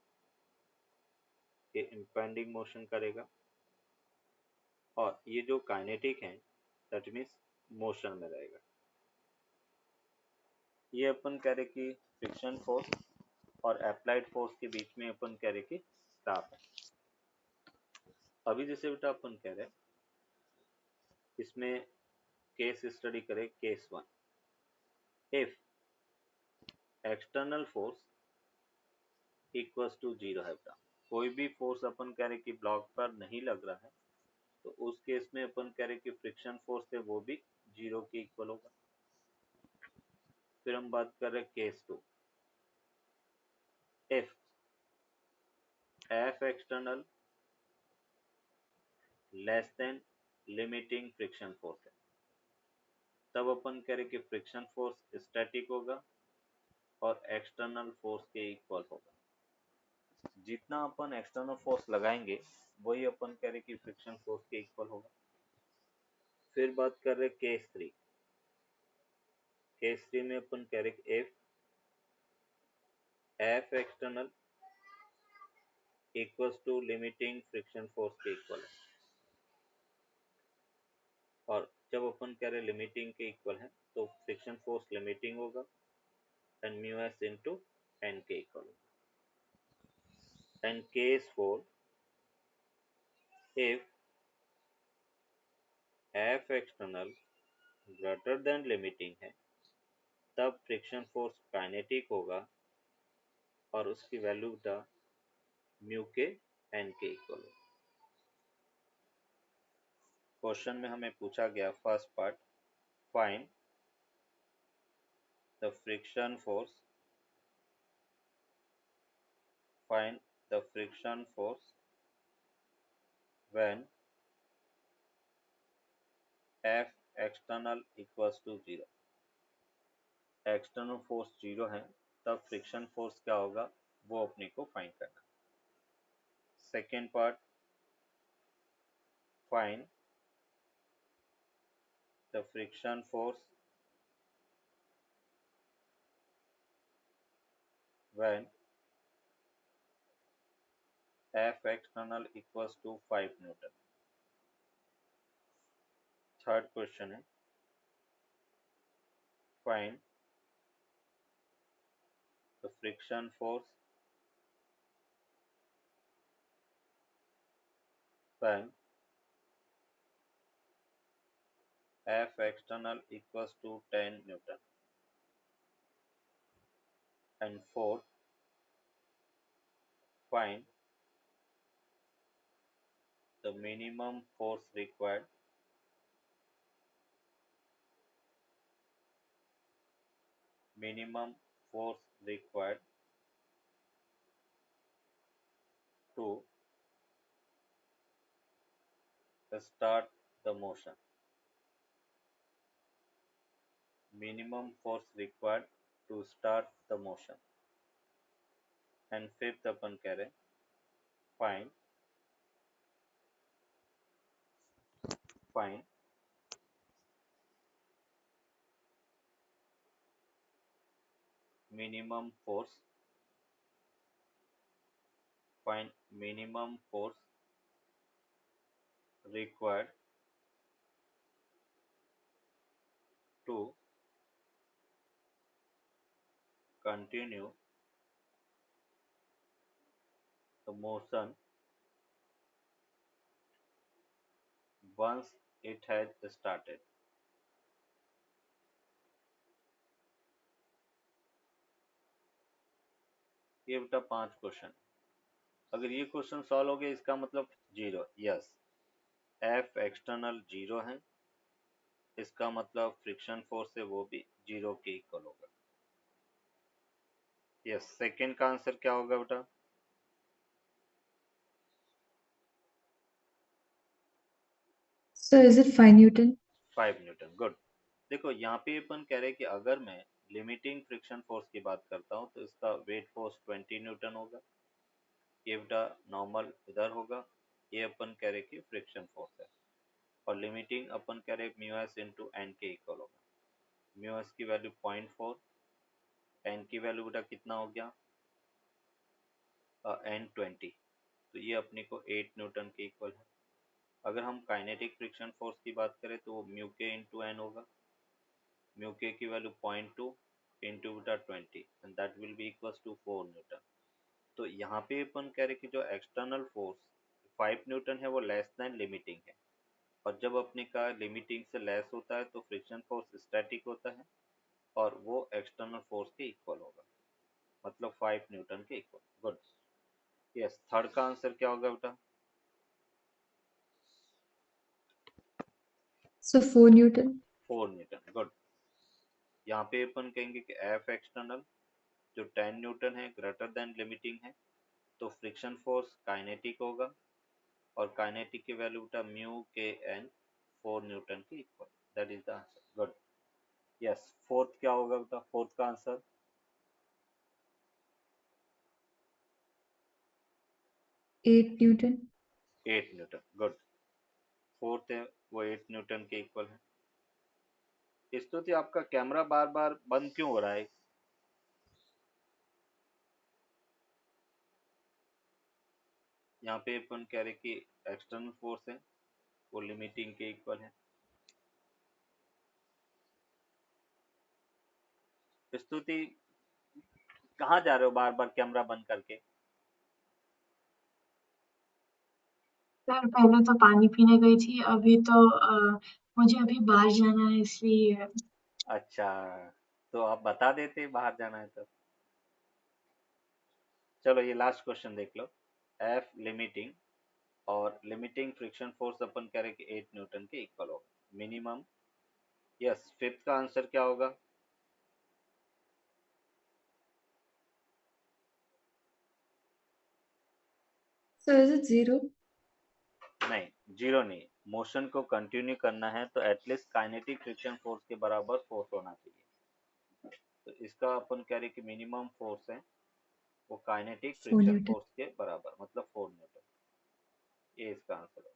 ये इम्पेंडिंग मोशन करेगा, और ये जो काइनेटिक है दैट मीन्स मोशन में रहेगा। ये अपन कह रहे कि फ्रिक्शन फोर्स और अप्लाइड फोर्स के बीच में अपन कह रहे कि स्टाफ है। अभी जैसे बेटा अपन कह रहे इसमें केस स्टडी करें, case 1, if external force equals to 0 है बेटा, कोई भी फोर्स अपन कह रहे कि ब्लॉक पर नहीं लग रहा है तो उस केस में अपन कह रहे कि फ्रिक्शन फोर्स है वो भी 0 के इक्वल होगा। फिर हम बात कर रहे case 2, if F external less than limiting friction force है, तब अपन कह रहे कि फ्रिक्शन फोर्स स्टैटिक होगा और एक्सटर्नल फोर्स के इक्वल होगा। जितना अपन एक्सटर्नल फोर्स लगाएंगे वही अपन कह रहे कि फ्रिक्शन फोर्स के इक्वल होगा। फिर बात कर रहे केस 3, केस 3 में अपन कह रहे if F external equals to limiting friction force के इक्वल है, और जब अपन कह रहे लिमिटिंग के इक्वल है तो फ्रिक्शन फोर्स लिमिटिंग होगा and mu S into N के इक्वल होगा। And case 4, if F external greater than limiting है तब फ्रिक्शन फोर्स काइनेटिक होगा और उसकी वैल्यू बेटा म्यू के एन के इक्वल होगा। क्वेश्चन में हमें पूछा गया first part, find the friction force, find the friction force when F external equals to 0, external force 0 है तब फ्रिक्शन फोर्स क्या होगा वो अपने को फाइंड करना। Second part, find the friction force when F external equals to 5 Newton. Third question है, find the friction force when F external equals to 10 Newton. And fourth, find the minimum force required to start the motion. Minimum force required to start the motion. And fifth अपन कह रहे find minimum force, find minimum force required to continue the motion once it has started. ये बेटा 5 क्वेश्चन। अगर ये क्वेश्चन सॉल्व हो गया इसका मतलब 0। यस, एफ एक्सटर्नल 0 है, इसका मतलब फ्रिक्शन फोर्स है वो भी 0 के इक्वल होगा। यस, सेकंड का आंसर क्या होगा बेटा? So is it 5 Newton? 5 Newton. Good. देखो यहाँ पे अपन कह रहे हैं कि अगर मैं लिमिटिंग फ्रिक्शन फोर्स की बात करता हूँ तो इसका वेट फोर्स 20 न्यूटन होगा। ये बेटा नॉर्मल इधर होगा। ये अपन कह रहे कि फ्रिक्शन फोर्स है। और लिमिटिंग अपन कह रहे म्यू एस इंटू एन के इक्वल होगा। म्यू एस की वैल्यू 0.4, एन की वैल्यू बेटा कितना हो गया? एन 20। तो ये अपने को 8 न्यूटन के इक्वल है। अगर हम काइनेटिक फ्रिक्शन फोर्स की बात करें तो वो म्यू के इंटू एन होगा। म्यू के की वैल्यू 0.2 इंटू बेटा 20 and that will be equals to 4 newton. तो यहाँ पे अपन कह रहे कि जो एक्सटर्नल फोर्स 5 न्यूटन है वो लेस देन लिमिटिंग है। और जब अपने का लिमिटिंग से लेस होता है तो फ्रिक्शन फोर्स स्टैटिक होता है और वो एक्सटर्नल फोर्स के इक्वल होगा, मतलब 5 न्यूटन के इक्वल। गुड। यस, थर्ड का आंसर क्या होगा बेटा? So 4 Newton. 4 न्यूटन। गुड। यहाँ पे अपन कहेंगे कि एफ एक्सटर्नल जो 10 न्यूटन है ग्रेटर देन लिमिटिंग है, तो फ्रिक्शन फोर्स काइनेटिक होगा और काइनेटिक की वैल्यू बेटा म्यू के एन 4 न्यूटन के equal. That is the answer. Good. Yes, fourth क्या होगा बेटा? फोर्थ का answer 8 Newton. 8 Newton. Good. Fourth है वो 8 न्यूटन के इक्वल है। स्तुति, आपका कैमरा बार बार बंद क्यों हो रहा है? यहाँ पे अपन कह रहे कि एक्सटर्नल फोर्स है वो लिमिटिंग के इक्वल है। स्तुति, कहाँ जा रहे हो बार बार कैमरा बंद करके? सर पहले तो पानी पीने गई थी, अभी तो मुझे अभी बाहर जाना है इसलिए। अच्छा, तो आप बता देते बाहर जाना है तो। चलो ये लास्ट क्वेश्चन देख लो। एफ लिमिटिंग और लिमिटिंग फ्रिक्शन फोर्स अपन कह रहे कि 8 न्यूटन के इक्वल होगा मिनिमम। यस, फिफ्थ का आंसर क्या होगा? So is it 0? नहीं, जीरो नहीं। मोशन को कंटिन्यू करना है तो एटलीस्ट काइनेटिक फ्रिक्शन फोर्स के बराबर फोर्स होना चाहिए। तो इसका अपन कह रहे कि मिनिमम फोर्स है वो काइनेटिक 4 फ्रिक्शन Newton. फोर्स के बराबर, मतलब 4 न्यूटन। ये इसका आंसर है।